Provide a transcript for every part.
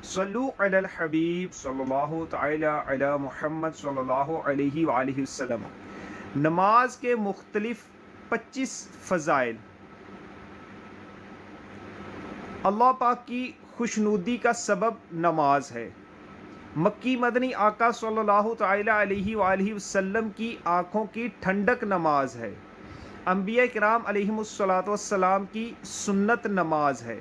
صلو علی الحبیب صلی اللہ تعالی علی محمد صلی اللہ علیہ وآلہ وسلم۔ نماز کے مختلف 25 فضائل۔ اللہ پاک کی خوشنودی کا سبب نماز ہے۔ مکی مدنی آقا صلی اللہ تعالی علیہ وآلہ وسلم کی آنکھوں کی ٹھنڈک نماز ہے۔ انبیاء کرام علیہم الصلاۃ والسلام کی سنت نماز ہے۔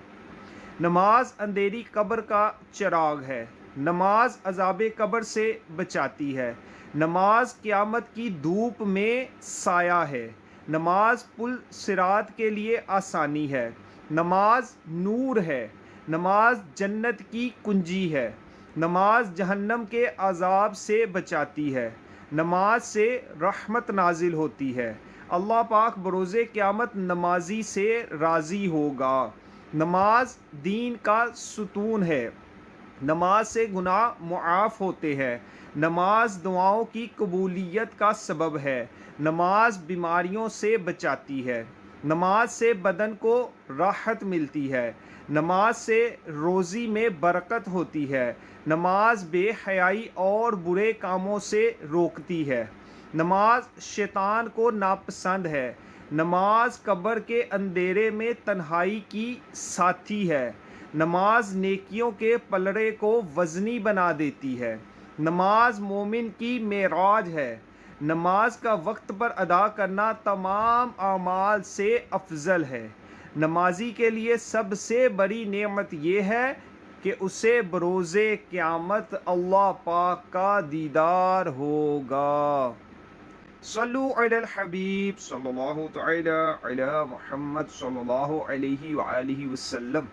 نماز اندھیری قبر کا چراغ ہے۔ نماز عذاب قبر سے بچاتی ہے۔ نماز قیامت کی دھوپ میں سایہ ہے۔ نماز پل صراط کے لیے آسانی ہے۔ نماز نور ہے۔ نماز جنت کی کنجی ہے۔ نماز جہنم کے عذاب سے بچاتی ہے۔ نماز سے رحمت نازل ہوتی ہے۔ اللہ پاک بروز قیامت نمازی سے راضی ہوگا۔ نماز دین کا ستون ہے۔ نماز سے گناہ معاف ہوتے ہیں۔ نماز دعاؤں کی قبولیت کا سبب ہے۔ نماز بیماریوں سے بچاتی ہے۔ نماز سے بدن کو راحت ملتی ہے۔ نماز سے روزی میں برکت ہوتی ہے۔ نماز بے حیائی اور برے کاموں سے روکتی ہے۔ نماز شیطان کو ناپسند ہے۔ نماز قبر کے اندھیرے میں تنہائی کی ساتھی ہے۔ نماز نیکیوں کے پلڑے کو وزنی بنا دیتی ہے۔ نماز مومن کی معراج ہے۔ نماز کا وقت پر ادا کرنا تمام اعمال سے افضل ہے۔ نمازی کے لیے سب سے بڑی نعمت یہ ہے کہ اسے بروز قیامت اللہ پاک کا دیدار ہوگا۔ صلو علی الحبیب صلی اللہ تعالی علی محمد صلی اللہ علیہ وآلہ وسلم۔